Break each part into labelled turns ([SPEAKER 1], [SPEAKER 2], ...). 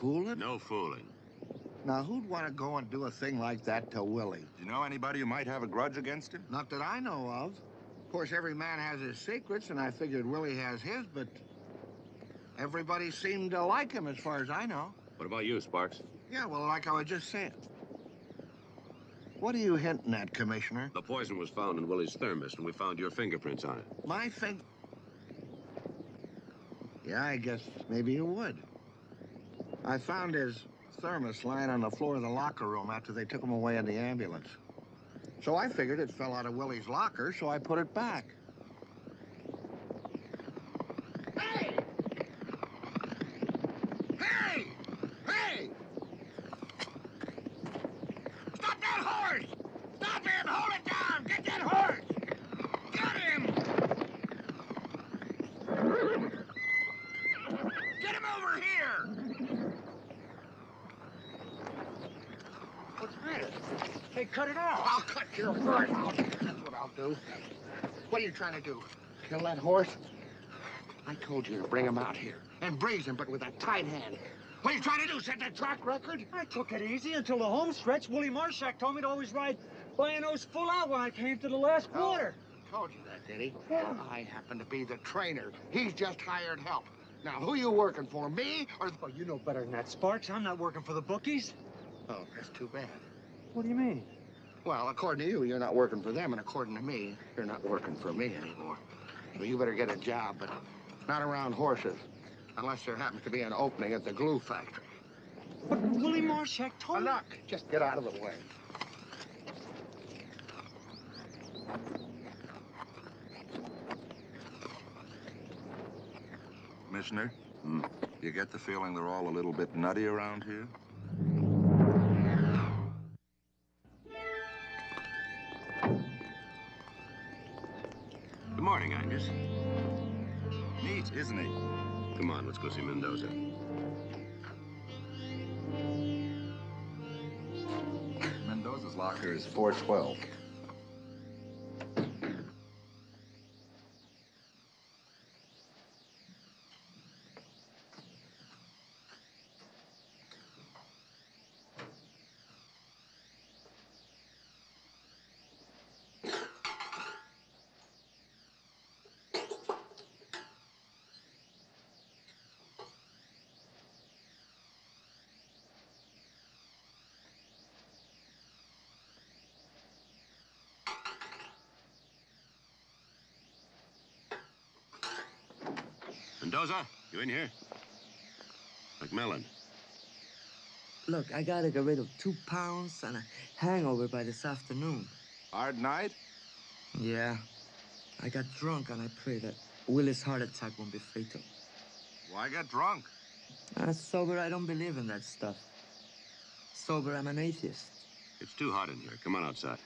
[SPEAKER 1] fooling?
[SPEAKER 2] No fooling.
[SPEAKER 1] Now, who'd want to go and do a thing like that to Willie?
[SPEAKER 3] Do you know anybody who might have a grudge against him?
[SPEAKER 1] Not that I know of. Of course, every man has his secrets, and I figured Willie has his, but everybody seemed to like him as far as I know.
[SPEAKER 2] What about you, Sparks?
[SPEAKER 1] Yeah, well, like I was just saying. What are you hinting at, Commissioner?
[SPEAKER 2] The poison was found in Willie's thermos, and we found your fingerprints on it.
[SPEAKER 1] My Yeah, I guess maybe you would. I found his thermos lying on the floor of the locker room after they took him away in the ambulance. So I figured it fell out of Willie's locker, so I put it back. Hey! Hey! Hey! Stop that horse! Stop him! Hold it down! Get that horse! Get him! Get him over here! What's the matter? Hey, cut it out. I'll cut your horse out. That's what I'll do. What are you trying to do? Kill that horse? I told you to bring him out here and breeze him, but with a tight hand. What are you trying to do, set that track record?
[SPEAKER 4] I took it easy until the home stretch. Willie Marshak told me to always ride by a nose full out when I came to the last quarter.
[SPEAKER 1] Told you that, did he? Yeah. I happen to be the trainer. He's just hired help. Now, who you working for, me or...
[SPEAKER 4] Oh, you know better than that, Sparks. I'm not working for the bookies.
[SPEAKER 1] Oh, that's too bad.
[SPEAKER 4] What do you mean?
[SPEAKER 1] Well, according to you, you're not working for them, and according to me, you're not working for me anymore. So you better get a job, but not around horses, unless there happens to be an opening at the glue factory.
[SPEAKER 4] But Willie Marshak told me...
[SPEAKER 1] Look, just get out of the way.
[SPEAKER 3] Commissioner, you get the feeling they're all a little bit nutty around here?
[SPEAKER 2] Good morning, Angus.
[SPEAKER 3] Neat, isn't he?
[SPEAKER 2] Come on, let's go see Mendoza.
[SPEAKER 3] Mendoza's locker is 412.
[SPEAKER 2] Mendoza, you in here? McMillan.
[SPEAKER 5] Look, I gotta get rid of 2 pounds and a hangover by this afternoon.
[SPEAKER 3] Hard night?
[SPEAKER 5] Yeah. I got drunk and I pray that Willie's heart attack won't be fatal.
[SPEAKER 3] Why get drunk?
[SPEAKER 5] Sober, I don't believe in that stuff. Sober, I'm an atheist.
[SPEAKER 2] It's too hot in here. Come on outside.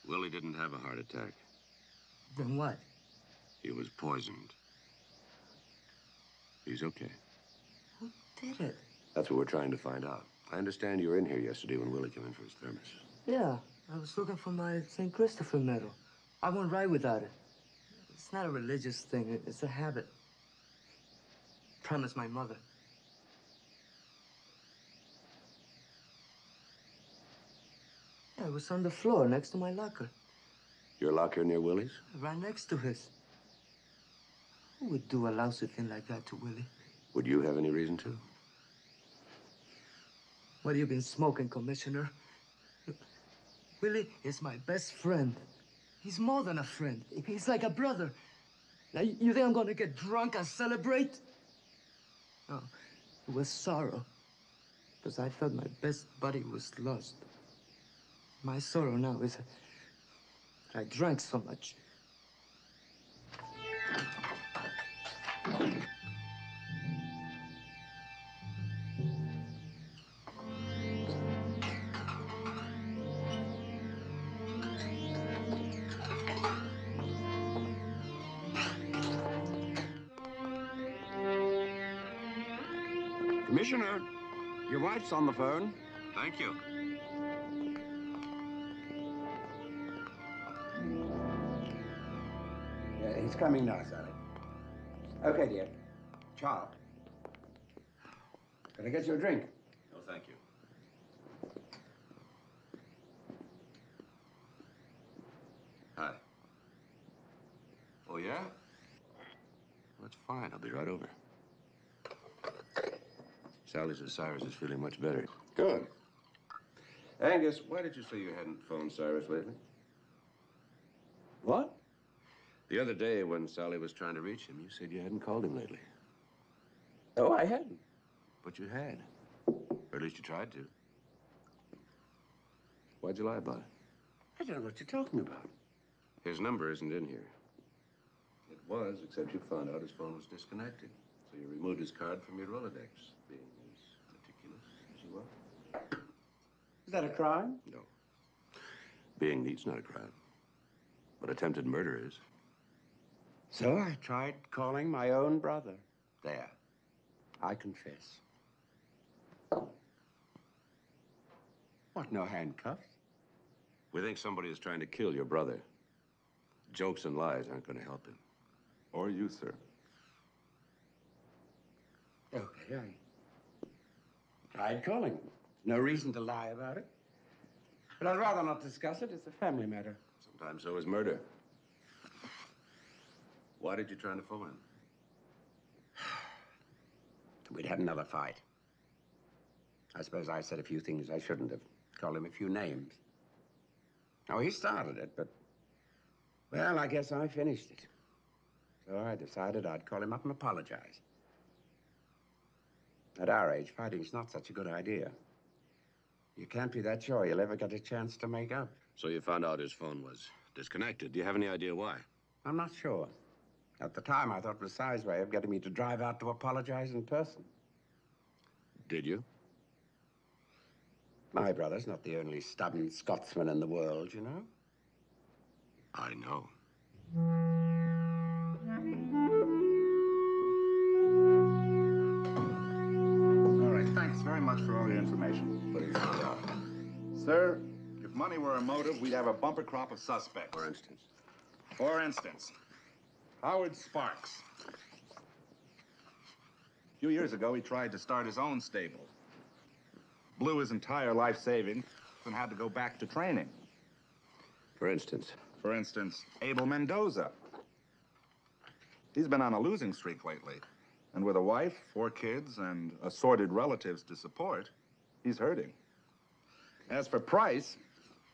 [SPEAKER 2] Willie didn't have a heart attack.
[SPEAKER 5] Then what?
[SPEAKER 2] He was poisoned. He's okay.
[SPEAKER 5] Who did it?
[SPEAKER 2] That's what we're trying to find out. I understand you were in here yesterday when Willie came in for his thermos.
[SPEAKER 5] Yeah, I was looking for my St. Christopher medal. I won't ride without it. It's not a religious thing. It's a habit. Promised my mother. Yeah, it was on the floor next to my locker.
[SPEAKER 2] Your locker near Willie's?
[SPEAKER 5] Right next to his. Who would do a lousy thing like that to Willie?
[SPEAKER 2] Would you have any reason to?
[SPEAKER 5] What have you been smoking, Commissioner? Willie is my best friend. He's more than a friend. He's like a brother. Now, you think I'm gonna get drunk and celebrate? No, it was sorrow. Because I felt my best buddy was lost. My sorrow now is that I drank so much.
[SPEAKER 6] Commissioner, your wife's on the phone.
[SPEAKER 2] Thank you.
[SPEAKER 6] He's coming now, Sally. Okay, dear. Ciao. Can I get you a drink?
[SPEAKER 2] No, thank you. Hi. Oh, yeah? That's fine. I'll be right over. Sally says Cyrus is feeling much better.
[SPEAKER 6] Good.
[SPEAKER 2] Angus, why did you say you hadn't phoned Cyrus lately?
[SPEAKER 6] What?
[SPEAKER 2] The other day when Sally was trying to reach him, you said you hadn't called him lately.
[SPEAKER 6] Oh, I hadn't.
[SPEAKER 2] But you had. Or at least you tried to. Why'd you lie about it?
[SPEAKER 6] I don't know what you're talking about.
[SPEAKER 2] His number isn't in here. It was, except you found out his phone was disconnected. So you removed his card from your Rolodex, being as meticulous as you are.
[SPEAKER 6] Is that a crime?
[SPEAKER 2] No. Being neat's not a crime. But attempted murder is.
[SPEAKER 6] So I tried calling my own brother. There. I confess. What, no handcuffs?
[SPEAKER 2] We think somebody is trying to kill your brother. Jokes and lies aren't going to help him. Or you, sir.
[SPEAKER 6] Okay, I tried calling. No reason to lie about it. But I'd rather not discuss it. It's a family matter.
[SPEAKER 2] Sometimes so is murder. Why did you try to phone him?
[SPEAKER 6] We'd had another fight. I suppose I said a few things I shouldn't have. Called him a few names. Oh, he started it, but... Well, I guess I finished it. So I decided I'd call him up and apologize. At our age, fighting's not such a good idea. You can't be that sure you'll ever get a chance to make up.
[SPEAKER 2] So you found out his phone was disconnected. Do you have any idea why?
[SPEAKER 6] I'm not sure. At the time, I thought it was Si's way of getting me to drive out to apologize in person.
[SPEAKER 2] Did you?
[SPEAKER 6] My brother's not the only stubborn Scotsman in the world, you know.
[SPEAKER 2] I know.
[SPEAKER 3] All right, thanks very much for all your information.
[SPEAKER 2] What do you find out?
[SPEAKER 3] Sir, if money were a motive, we'd have a bumper crop of suspects.
[SPEAKER 2] For instance?
[SPEAKER 3] Howard Sparks. A few years ago, he tried to start his own stable. Blew his entire life savings and had to go back to training.
[SPEAKER 2] For instance?
[SPEAKER 3] For instance, Abel Mendoza. He's been on a losing streak lately. And with a wife, 4 kids, and assorted relatives to support, he's hurting. As for Price,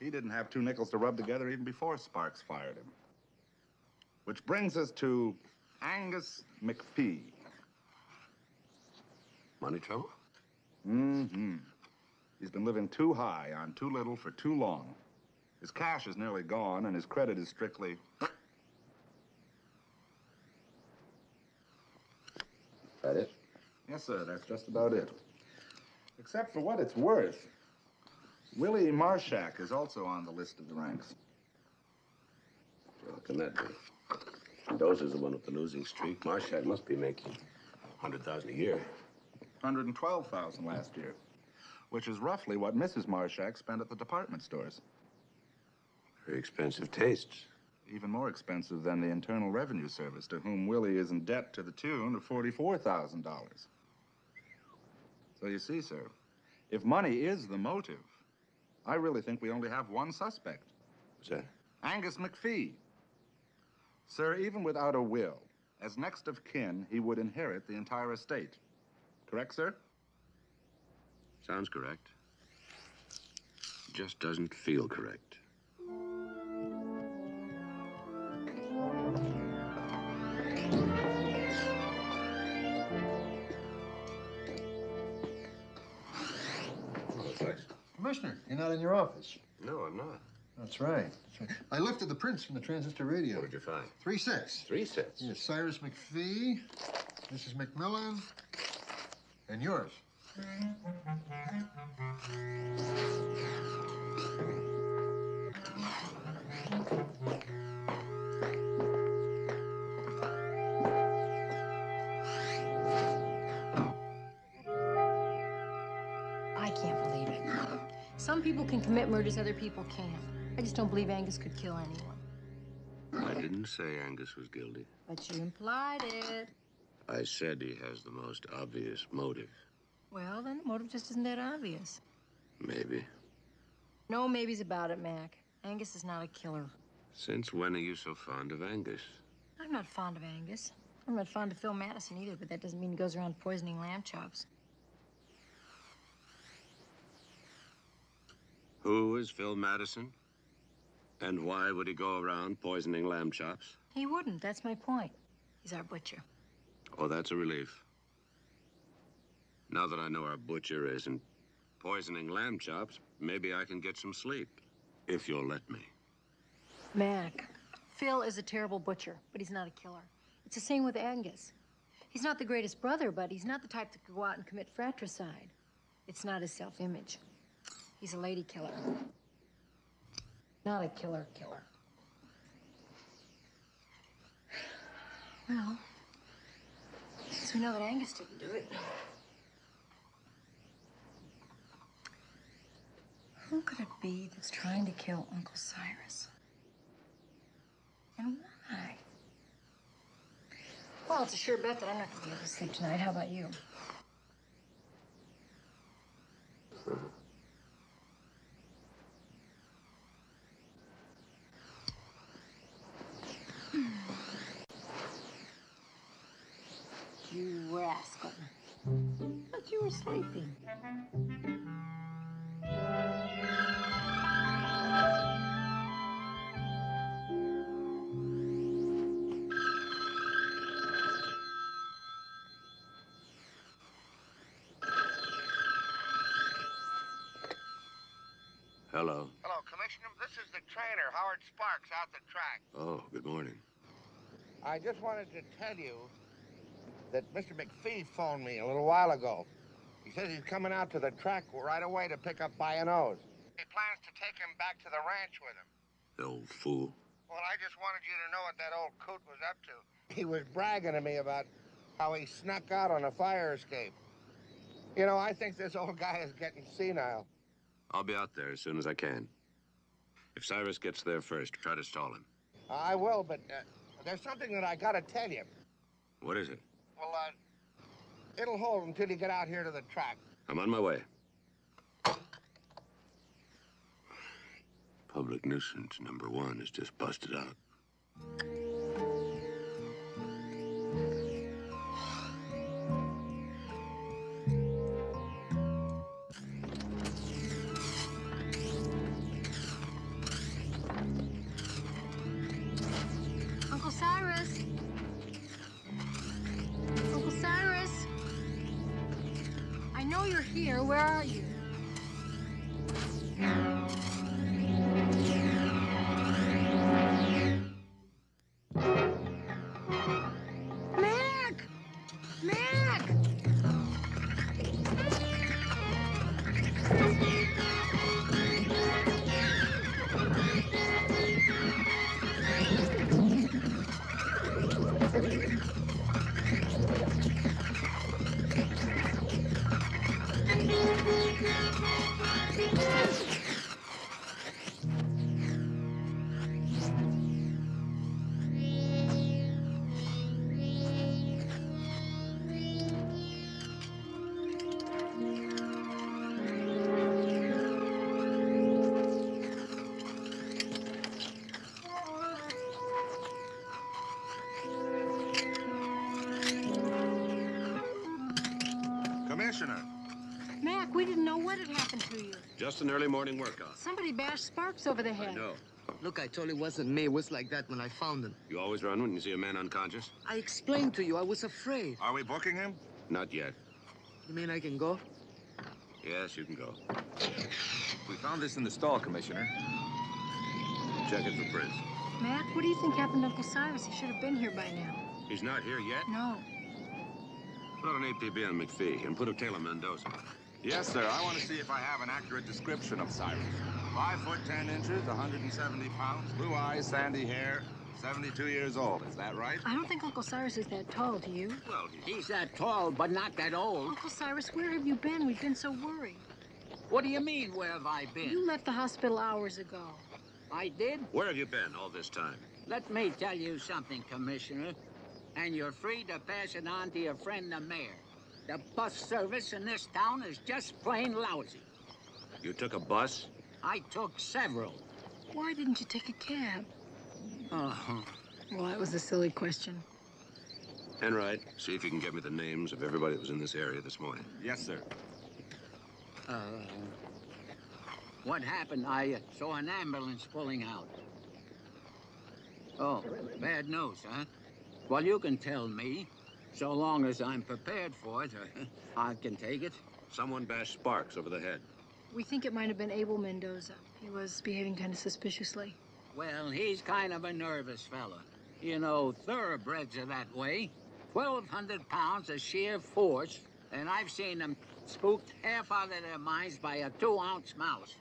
[SPEAKER 3] he didn't have 2 nickels to rub together even before Sparks fired him. Which brings us to Angus McPhee.
[SPEAKER 2] Money trouble?
[SPEAKER 3] Mm-hmm. He's been living too high on too little for too long. His cash is nearly gone, and his credit is strictly...
[SPEAKER 2] That it?
[SPEAKER 3] Yes, sir, that's just about it. Except for what it's worth. Willie Marshak is also on the list of the ranks.
[SPEAKER 2] How can that be? Mendoza's the one with the losing streak. Marshak must be making $100,000 a year.
[SPEAKER 3] $112,000 last year, which is roughly what Mrs. Marshak spent at the department stores.
[SPEAKER 2] Very expensive tastes.
[SPEAKER 3] Even more expensive than the Internal Revenue Service, to whom Willie is in debt to the tune of $44,000. So you see, sir, if money is the motive, I really think we only have one suspect.
[SPEAKER 2] What's that?
[SPEAKER 3] Angus McPhee. Sir, even without a will, as next of kin, he would inherit the entire estate. Correct, sir?
[SPEAKER 2] Sounds correct. Just doesn't feel correct.
[SPEAKER 7] Commissioner, you're not in your office.
[SPEAKER 2] No, I'm not.
[SPEAKER 7] That's right. I lifted the prints from the transistor radio.
[SPEAKER 2] What did you find?
[SPEAKER 7] 3 sets.
[SPEAKER 2] 3 sets?
[SPEAKER 7] Yes, Cyrus McPhee, Mrs. McMillan, and yours.
[SPEAKER 8] I can't believe it. Some people can commit murders other people can't. I just don't believe Angus could kill anyone.
[SPEAKER 2] I didn't say Angus was guilty.
[SPEAKER 8] But you implied it.
[SPEAKER 2] I said he has the most obvious motive.
[SPEAKER 8] Well, then the motive just isn't that obvious.
[SPEAKER 2] Maybe.
[SPEAKER 8] No maybes about it, Mac. Angus is not a killer.
[SPEAKER 2] Since when are you so fond of Angus?
[SPEAKER 8] I'm not fond of Angus. I'm not fond of Phil Madison either, but that doesn't mean he goes around poisoning lamb chops.
[SPEAKER 2] Who is Phil Madison? And why would he go around poisoning lamb chops?
[SPEAKER 8] He wouldn't. That's my point. He's our butcher.
[SPEAKER 2] Oh, that's a relief. Now that I know our butcher isn't poisoning lamb chops, maybe I can get some sleep. If you'll let me.
[SPEAKER 8] Mac, Phil is a terrible butcher, but he's not a killer. It's the same with Angus. He's not the greatest brother, but he's not the type to go out and commit fratricide. It's not his self-image. He's a lady killer. Not a killer. Well, since we know that Angus didn't do it, who could it be that's trying to kill Uncle Cyrus? And why? Well, it's a sure bet that I'm not going to be able to sleep tonight. How about you? You rascal. But you were sleeping.
[SPEAKER 2] Hello.
[SPEAKER 1] Hello, Commissioner. This is the trainer, Howard Sparks, out the track.
[SPEAKER 2] Oh, good morning.
[SPEAKER 1] I just wanted to tell you that Mr. McPhee phoned me a little while ago. He says he's coming out to the track right away to pick up Nose. He plans to take him back to the ranch with him.
[SPEAKER 2] The old fool.
[SPEAKER 1] Well, I just wanted you to know what that old coot was up to. He was bragging to me about how he snuck out on a fire escape. You know, I think this old guy is getting senile.
[SPEAKER 2] I'll be out there as soon as I can. If Cyrus gets there first, try to stall him.
[SPEAKER 1] I will, but there's something that I gotta tell you.
[SPEAKER 2] What is it?
[SPEAKER 1] Well, it'll hold until you get out here to the track.
[SPEAKER 2] I'm on my way. Public nuisance #1 is just busted out.
[SPEAKER 8] Uncle Cyrus! Uncle Cyrus! I know you're here. Where are you? Mac! Mac!
[SPEAKER 3] Commissioner.
[SPEAKER 8] Mac, we didn't know what had happened to you.
[SPEAKER 2] Just an early morning workout.
[SPEAKER 8] Somebody bashed Sparks over the head.
[SPEAKER 2] I know.
[SPEAKER 5] Look, I told you it wasn't me. It was like that when I found him.
[SPEAKER 2] You always run when you see a man unconscious?
[SPEAKER 5] I explained to you I was afraid.
[SPEAKER 3] Are we booking him?
[SPEAKER 2] Not yet.
[SPEAKER 5] You mean I can go?
[SPEAKER 2] Yes, you can go.
[SPEAKER 3] We found this in the stall, Commissioner.
[SPEAKER 2] Check it for prints.
[SPEAKER 8] Mac, what do you think happened to Uncle Cyrus? He should have been here by now.
[SPEAKER 2] He's not here yet?
[SPEAKER 8] No.
[SPEAKER 2] Put out an APB on McPhee and put a tail on Mendoza.
[SPEAKER 3] Yes, sir. I want to see if I have an accurate description of Cyrus. 5 foot 10 inches, 170 pounds, blue eyes, sandy hair, 72 years old. Is that right?
[SPEAKER 8] I don't think Uncle Cyrus is that tall, do you?
[SPEAKER 2] Well,
[SPEAKER 9] He's that tall, but not that old.
[SPEAKER 8] Uncle Cyrus, where have you been? We've been so worried.
[SPEAKER 9] What do you mean, where have I been?
[SPEAKER 8] You left the hospital hours ago.
[SPEAKER 9] I did?
[SPEAKER 2] where have you been all this time?
[SPEAKER 9] Let me tell you something, Commissioner, and you're free to pass it on to your friend the mayor. The bus service in this town is just plain lousy.
[SPEAKER 2] You took a bus?
[SPEAKER 9] I took several.
[SPEAKER 8] Why didn't you take a cab?
[SPEAKER 9] Oh,
[SPEAKER 8] Well, that was a silly question.
[SPEAKER 2] Enright, see if you can get me the names of everybody that was in this area this morning.
[SPEAKER 3] Yes, sir.
[SPEAKER 9] what happened? I saw an ambulance pulling out. Oh, bad news, huh? Well, you can tell me. So long as I'm prepared for it, I can take it.
[SPEAKER 2] Someone bashed Sparks over the head.
[SPEAKER 8] We think it might have been Abel Mendoza. He was behaving kind of suspiciously.
[SPEAKER 9] Well, he's kind of a nervous fella. You know, thoroughbreds are that way. 1,200 pounds of sheer force, and I've seen them spooked half out of their minds by a 2-ounce mouse.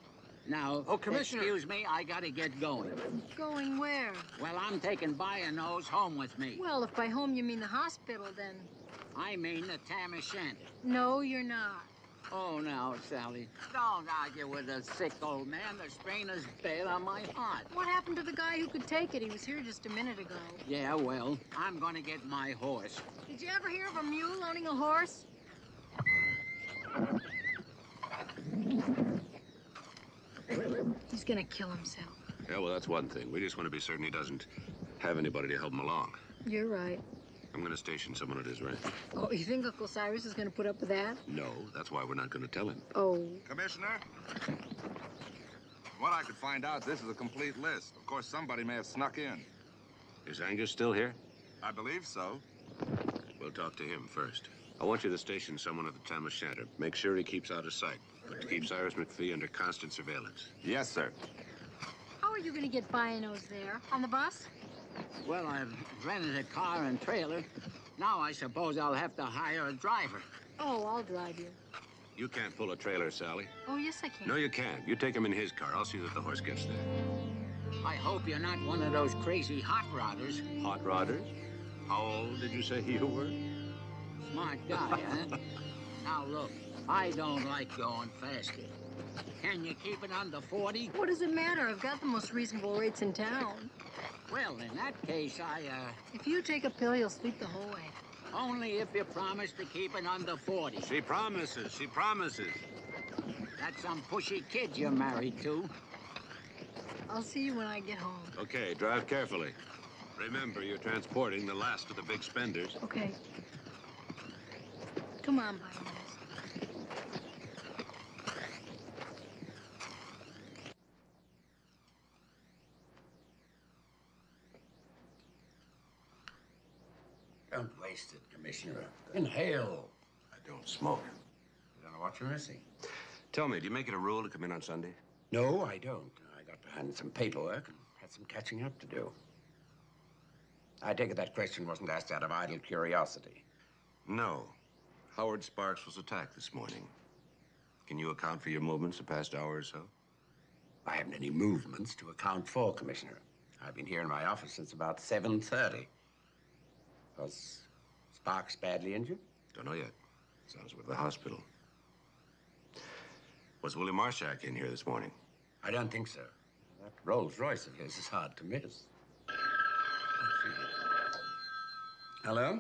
[SPEAKER 9] Now,
[SPEAKER 1] Oh, Commissioner.
[SPEAKER 9] excuse me, I gotta get going.
[SPEAKER 8] Going where?
[SPEAKER 9] Well, I'm taking Bio-Nose home with me.
[SPEAKER 8] Well, if by home you mean the hospital, then...
[SPEAKER 9] I mean the Tam O'Shanter.
[SPEAKER 8] No, you're not.
[SPEAKER 9] Oh, now, Sally, don't argue with a sick old man. The strain is bad on my heart.
[SPEAKER 8] What happened to the guy who could take it? He was here just a minute ago.
[SPEAKER 9] Yeah, well, I'm gonna get my horse.
[SPEAKER 8] Did you ever hear of a mule owning a horse? He's gonna kill himself.
[SPEAKER 2] Yeah, well, that's one thing. We just want to be certain he doesn't have anybody to help him along.
[SPEAKER 8] You're right.
[SPEAKER 2] I'm going to station someone at his ranch.
[SPEAKER 8] Oh, you think Uncle Cyrus is gonna put up with that?
[SPEAKER 2] No, that's why we're not going to tell him.
[SPEAKER 8] Oh.
[SPEAKER 3] Commissioner? From what I could find out, this is a complete list. Of course, somebody may have snuck in.
[SPEAKER 2] Is Angus still here?
[SPEAKER 3] I believe so.
[SPEAKER 2] We'll talk to him first. I want you to station someone at the Tam O'Shanter. Make sure he keeps out of sight, but to keep Cyrus McPhee under constant surveillance.
[SPEAKER 3] Yes, sir.
[SPEAKER 8] How are you gonna get Bio-Nose there? On the bus?
[SPEAKER 9] Well, I've rented a car and trailer. Now I suppose I'll have to hire a driver.
[SPEAKER 8] Oh, I'll drive you.
[SPEAKER 2] You can't pull a trailer, Sally.
[SPEAKER 8] Oh, yes, I can.
[SPEAKER 2] No, you can't. You take him in his car. I'll see that the horse gets there.
[SPEAKER 9] I hope you're not one of those crazy hot rodders.
[SPEAKER 2] Hot rodders? How old did you say you were?
[SPEAKER 9] Smart guy, huh? Now, look, I don't like going faster. Can you keep it under 40?
[SPEAKER 8] What does it matter? I've got the most reasonable rates in town.
[SPEAKER 9] Well, in that case,
[SPEAKER 8] If you take a pill, you'll sleep the whole way.
[SPEAKER 9] only if you promise to keep it under 40.
[SPEAKER 2] She promises. She promises.
[SPEAKER 9] That's some pushy kid you're married to.
[SPEAKER 8] I'll see you when I get home.
[SPEAKER 2] Okay, drive carefully. Remember, you're transporting the last of the big spenders.
[SPEAKER 8] Okay. Come on, Bio-Nose.
[SPEAKER 6] Don't waste it, Commissioner. Inhale.
[SPEAKER 2] I don't smoke.
[SPEAKER 6] You don't know what you're missing.
[SPEAKER 2] Tell me, do you make it a rule to come in on Sunday?
[SPEAKER 6] No, I don't. I got behind some paperwork and had some catching up to do. I take it that question wasn't asked out of idle curiosity.
[SPEAKER 2] No. Howard Sparks was attacked this morning. Can you account for your movements the past hour or so?
[SPEAKER 6] I haven't any movements to account for, Commissioner. I've been here in my office since about 7:30. Was Sparks badly injured?
[SPEAKER 2] Don't know yet. Sounds with the hospital. Was Willie Marshak in here this morning?
[SPEAKER 6] I don't think so. That Rolls Royce of his is hard to miss. Hello?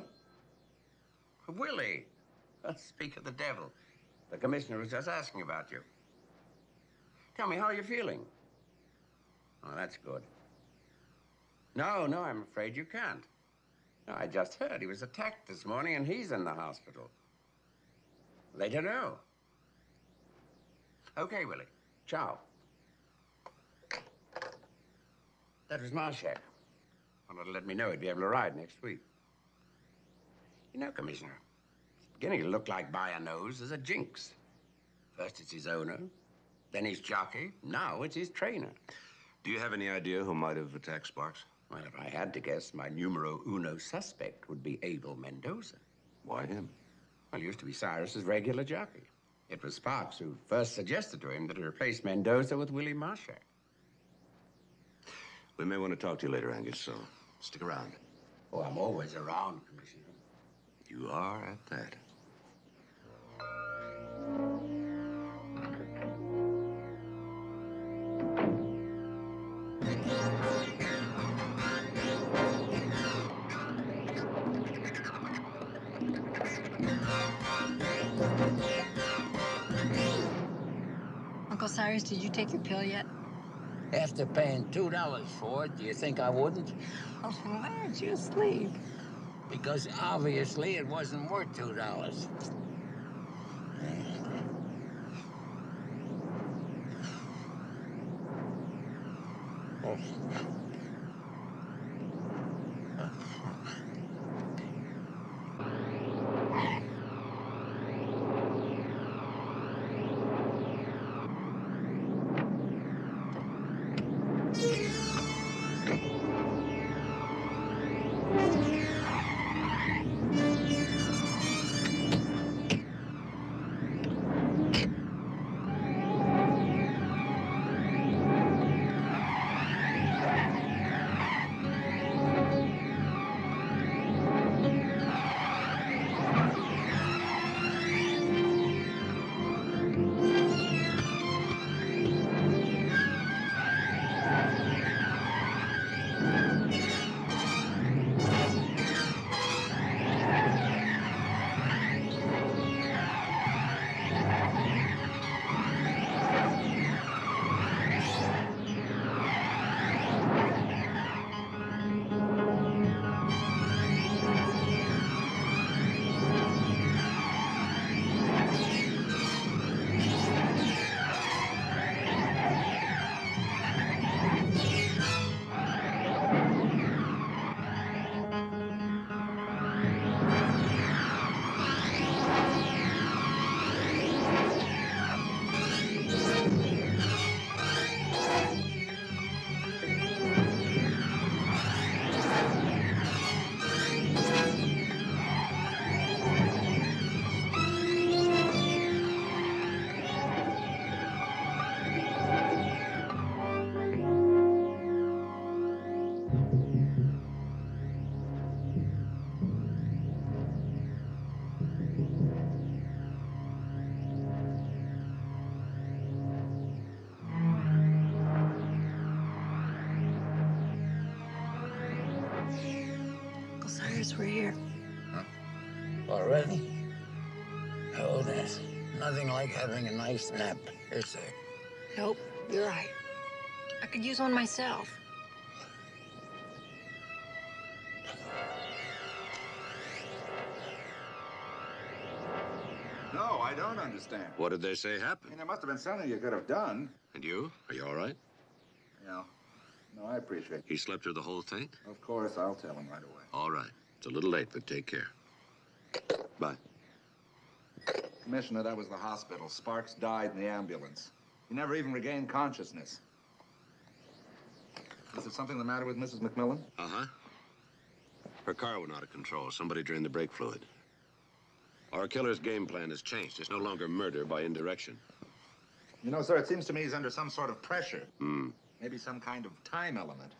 [SPEAKER 6] Willie. Speak of the devil. The commissioner was just asking about you. Tell me, how are you feeling? Oh, that's good. No, I'm afraid you can't. No, I just heard he was attacked this morning and he's in the hospital. Later know. Okay, Willie. Ciao. That was Marshak. Wanted to let me know he'd be able to ride next week. You know, Commissioner, it's beginning to look like Bio-Nose as a jinx. First it's his owner, then his jockey, now it's his trainer.
[SPEAKER 2] Do you have any idea who might have attacked Sparks?
[SPEAKER 6] Well, if I had to guess, my numero uno suspect would be Abel Mendoza.
[SPEAKER 2] Why him?
[SPEAKER 6] Well, he used to be Cyrus's regular jockey. It was Sparks who first suggested to him that he replace Mendoza with Willie Marshak.
[SPEAKER 2] We may want to talk to you later, Angus, so stick around.
[SPEAKER 6] Oh, I'm always around, Commissioner.
[SPEAKER 2] You are at that.
[SPEAKER 8] Cyrus, did you take your pill yet?
[SPEAKER 9] After paying $2 for it, do you think I wouldn't?
[SPEAKER 8] Oh, why aren't you asleep?
[SPEAKER 9] Because obviously it wasn't worth $2. Oh.
[SPEAKER 8] Uncle Cyrus, we're here.
[SPEAKER 9] Already? Oh, there's nothing like having a nice nap, is there?
[SPEAKER 8] Nope, you're right. I could use one myself.
[SPEAKER 3] No, I don't understand.
[SPEAKER 2] What did they say
[SPEAKER 3] I
[SPEAKER 2] happened?
[SPEAKER 3] mean, there must have been something you could have done.
[SPEAKER 2] And you? Are you all right?
[SPEAKER 3] Yeah. No, I appreciate it.
[SPEAKER 2] He slept through the whole thing?
[SPEAKER 3] Of course, I'll tell him right away.
[SPEAKER 2] All right. It's a little late, but take care. Bye.
[SPEAKER 3] Commissioner, that was the hospital. Sparks died in the ambulance. He never even regained consciousness. Is there something the matter with Mrs. McMillan?
[SPEAKER 2] Uh-huh. Her car went out of control. Somebody drained the brake fluid. Our killer's game plan has changed. It's no longer murder by indirection.
[SPEAKER 3] You know, sir, it seems to me he's under some sort of pressure.
[SPEAKER 2] Hmm.
[SPEAKER 3] Maybe some kind of time element.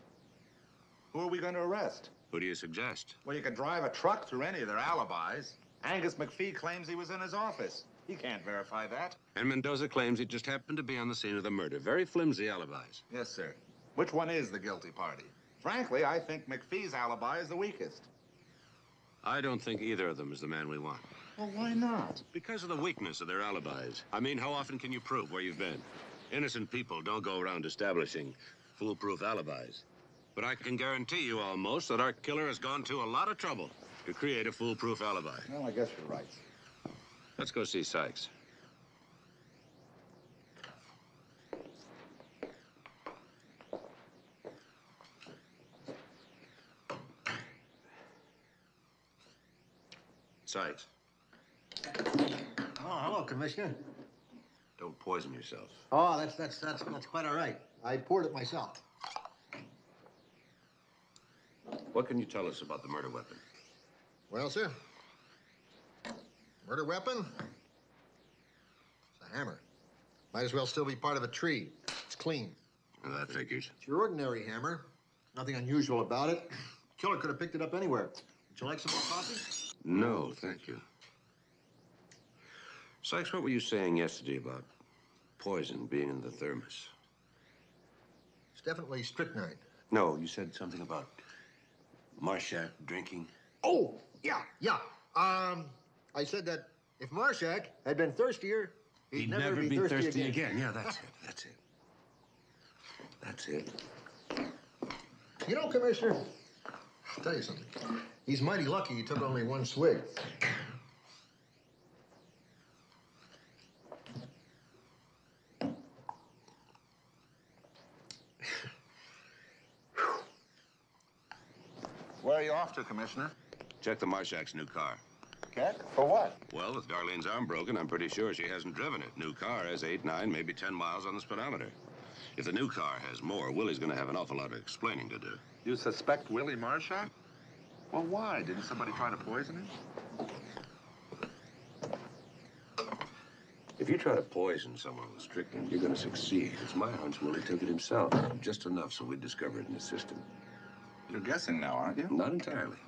[SPEAKER 3] Who are we going to arrest?
[SPEAKER 2] Who do you suggest?
[SPEAKER 3] Well, you could drive a truck through any of their alibis. Angus McPhee claims he was in his office. He can't verify that.
[SPEAKER 2] And Mendoza claims he just happened to be on the scene of the murder. Very flimsy alibis.
[SPEAKER 3] Yes, sir. Which one is the guilty party? Frankly, I think McPhee's alibi is the weakest.
[SPEAKER 2] I don't think either of them is the man we want.
[SPEAKER 3] Well, why not?
[SPEAKER 2] Because of the weakness of their alibis. I mean, how often can you prove where you've been? Innocent people don't go around establishing foolproof alibis. But I can guarantee you almost that our killer has gone to a lot of trouble to create a foolproof alibi.
[SPEAKER 3] Well, I guess you're right.
[SPEAKER 2] Let's go see Sykes. Sykes,
[SPEAKER 10] Oh, hello, Commissioner.
[SPEAKER 2] don't poison yourself.
[SPEAKER 10] Oh, that's quite all right. I poured it myself.
[SPEAKER 2] What can you tell us about the murder weapon?
[SPEAKER 7] Well, sir, murder weapon? It's a hammer. Might as well still be part of a tree. It's clean.
[SPEAKER 2] Well, that figures.
[SPEAKER 10] It's your ordinary hammer. Nothing unusual about it. Killer could have picked it up anywhere. Would you like some more coffee?
[SPEAKER 2] No, thank you. Sykes, what were you saying yesterday about poison being in the thermos?
[SPEAKER 7] It's definitely strychnine.
[SPEAKER 2] No, you said something about Marshak drinking.
[SPEAKER 10] Oh, yeah. I said that if Marshak had been thirstier,
[SPEAKER 2] He'd never be thirsty again. Yeah, that's it. That's it. That's it.
[SPEAKER 7] You know, Commissioner, I'll tell you something. He's mighty lucky he took only one swig.
[SPEAKER 3] Where are you off to, Commissioner?
[SPEAKER 2] Check the Marshak's new car.
[SPEAKER 3] Check? For what?
[SPEAKER 2] Well, with Darlene's arm broken, I'm pretty sure she hasn't driven it. New car has 8, 9, maybe 10 miles on the speedometer. If the new car has more, Willie's going to have an awful lot of explaining to do.
[SPEAKER 3] You suspect Willie Marshak? Well, why? Didn't somebody try to poison him?
[SPEAKER 2] If you try to poison someone with strychnine, you're going to succeed. It's my hunch Willie took it himself. Just enough so we'd discover it in his system.
[SPEAKER 3] You're guessing now, aren't you?
[SPEAKER 2] Not entirely.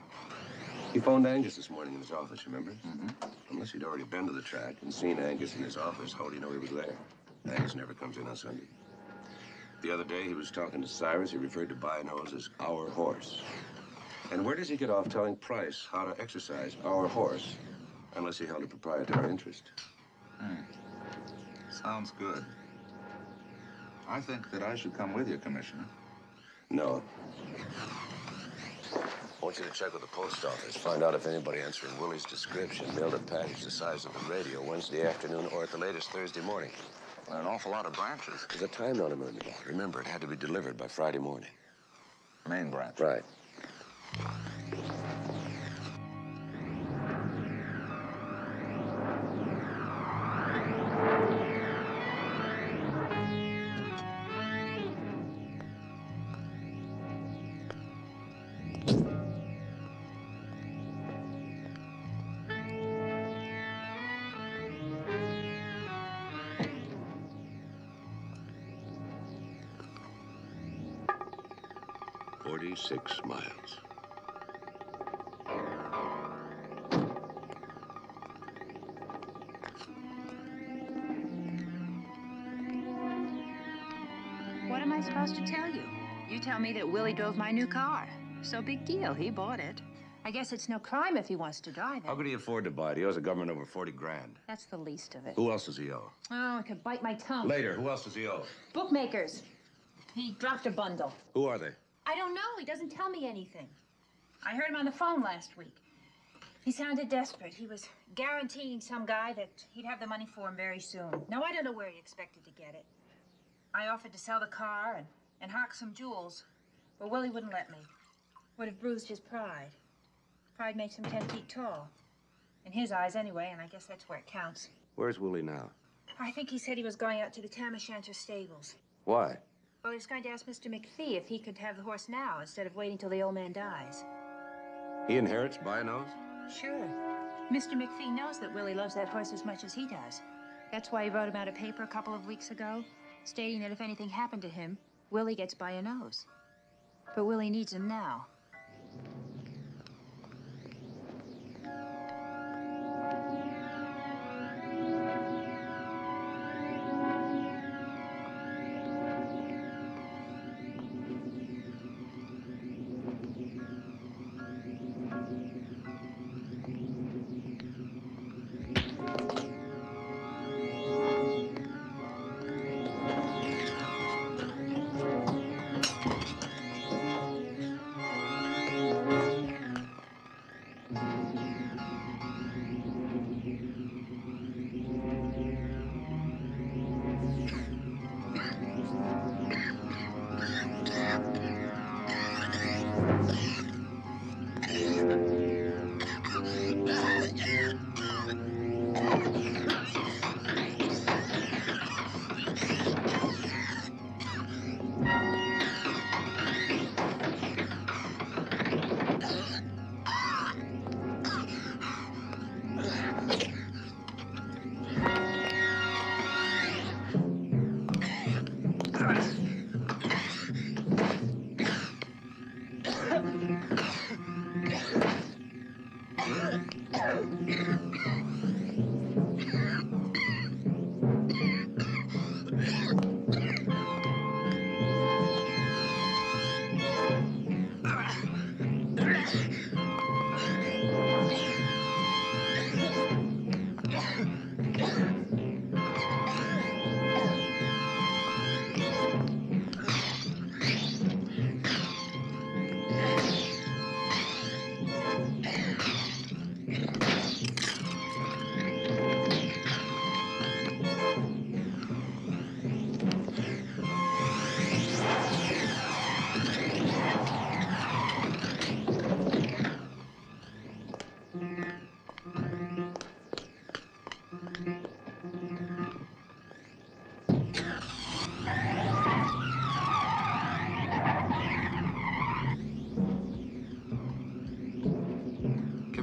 [SPEAKER 2] He phoned Angus this morning in his office, remember? Mm-hmm. Unless he'd already been to the track and seen Angus in his office, how would he know he was there? Angus never comes in on Sunday. The other day, he was talking to Cyrus. He referred to By-Nose as our horse. And where does he get off telling Price how to exercise our horse? Unless he held a proprietary interest.
[SPEAKER 3] Sounds good. I think that I should come with you, Commissioner.
[SPEAKER 2] No. I want you to check with the post office. Find out if anybody answering Willie's description mailed a package the size of the radio Wednesday afternoon or at the latest Thursday morning.
[SPEAKER 3] Well, an awful lot of branches.
[SPEAKER 2] There's a time on it. Remember, it had to be delivered by Friday morning.
[SPEAKER 3] Main branch.
[SPEAKER 2] Right. .6 miles.
[SPEAKER 11] What am I supposed to tell you? You tell me that Willie drove my new car. So big deal. He bought it. I guess it's no crime if he wants to drive it.
[SPEAKER 2] How could he afford to buy it? He owes the government over 40 grand.
[SPEAKER 11] That's the least of it.
[SPEAKER 2] Who else does he owe?
[SPEAKER 11] Oh, I could bite my tongue.
[SPEAKER 2] Later, who else does he owe?
[SPEAKER 11] Bookmakers. He dropped a bundle.
[SPEAKER 2] Who are they?
[SPEAKER 11] I don't know. He doesn't tell me anything. I heard him on the phone last week. He sounded desperate. He was guaranteeing some guy that he'd have the money for him very soon. Now, I don't know where he expected to get it. I offered to sell the car and hock some jewels, but Willie wouldn't let me. Would have bruised his pride. Pride makes him 10 feet tall. In his eyes, anyway, and I guess that's where it counts.
[SPEAKER 2] Where's Willie now?
[SPEAKER 11] I think he said he was going out to the Tam O'Shanter stables.
[SPEAKER 2] Why?
[SPEAKER 11] Well, he was going to ask Mr. McPhee if he could have the horse now instead of waiting till the old man dies.
[SPEAKER 2] He inherits By-Nose?
[SPEAKER 11] Sure. Mr. McPhee knows that Willie loves that horse as much as he does. That's why he wrote him out a paper a couple of weeks ago, stating that if anything happened to him, Willie gets By-Nose. But Willie needs him now.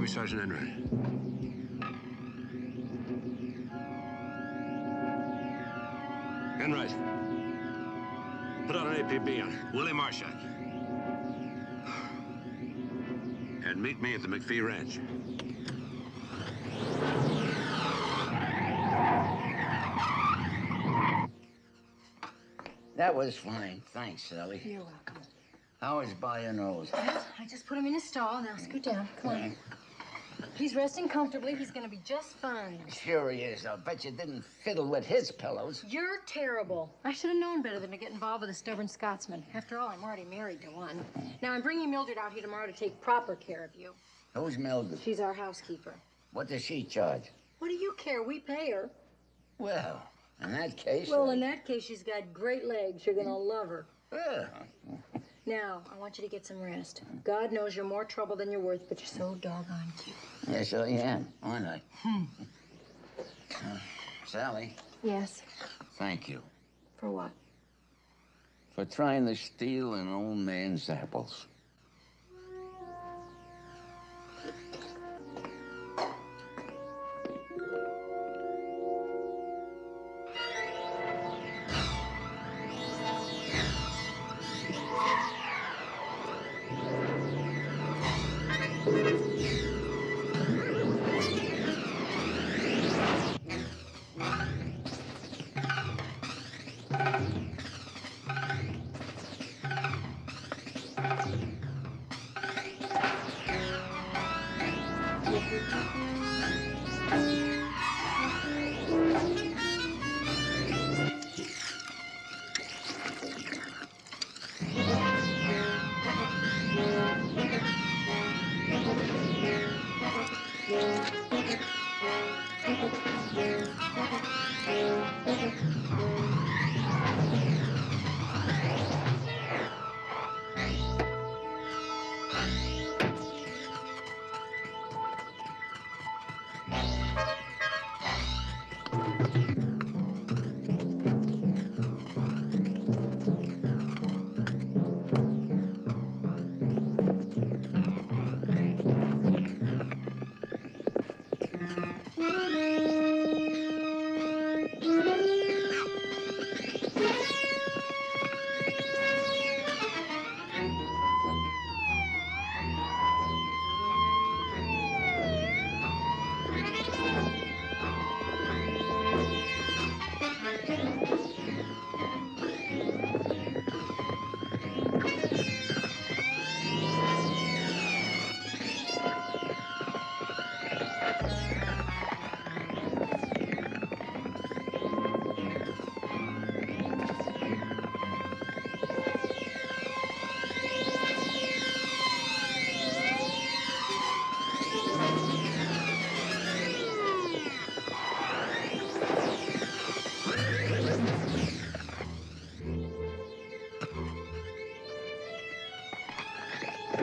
[SPEAKER 2] me Sergeant Enright. Enright. Put out an APB on Willie Marshak. And meet me at the McPhee Ranch.
[SPEAKER 9] That was fine. Thanks, Sally.
[SPEAKER 8] You're welcome.
[SPEAKER 9] How is By Nose?
[SPEAKER 8] Well, I just put him in his stall. Now scoot down. Come on. He's resting comfortably. He's gonna be just fine.
[SPEAKER 9] Sure he is. I'll bet you didn't fiddle with his pillows.
[SPEAKER 8] You're terrible. I should have known better than to get involved with a stubborn Scotsman. After all, I'm already married to one. Now, I'm bringing Mildred out here tomorrow to take proper care of you.
[SPEAKER 9] Who's Mildred?
[SPEAKER 8] She's our housekeeper.
[SPEAKER 9] What does she charge?
[SPEAKER 8] What do you care? We pay her.
[SPEAKER 9] Well, in that case...
[SPEAKER 8] Well, in that case, she's got great legs. You're gonna love her.
[SPEAKER 9] Yeah.
[SPEAKER 8] Now, I want you to get some rest. God knows you're more trouble than you're worth, but you're so doggone cute.
[SPEAKER 9] Yes, I am, aren't I? Sally,
[SPEAKER 8] Yes.
[SPEAKER 9] thank you
[SPEAKER 8] For what?
[SPEAKER 9] for trying to steal an old man's apples.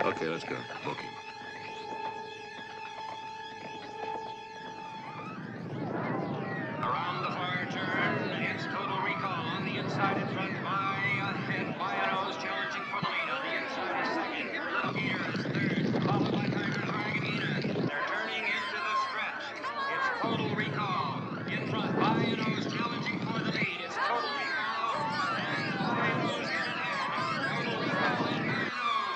[SPEAKER 2] Okay, let's go. Booking.
[SPEAKER 12] Around the far turn, it's total recall. On the inside in front, By-Nose challenging for the lead. On the inside is second. Little Peter is third, followed by Tiger's Margarita. They're turning into the stretch. It's total recall. In front, By-Nose challenging for the lead. It's total recall. And By-Nose is in ahead. Total recall and By-Nose.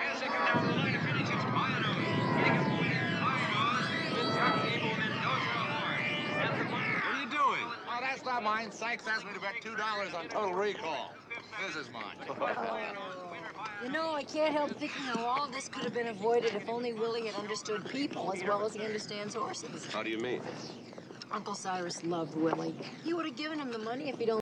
[SPEAKER 12] As they come down the line to finish, it's By-Nose. Getting a point in By-Nose with Jockey Abel Mendoza aboard. And the one...
[SPEAKER 1] What are you doing? Oh, that's not mine. Sykes asked me to bet $2 on Total Recall. This is mine.
[SPEAKER 8] You know, I can't help thinking how all this could have been avoided if only Willie had understood people as well as he understands horses.
[SPEAKER 2] How do you mean?
[SPEAKER 8] Uncle Cyrus loved Willie. He would have given him the money if he'd only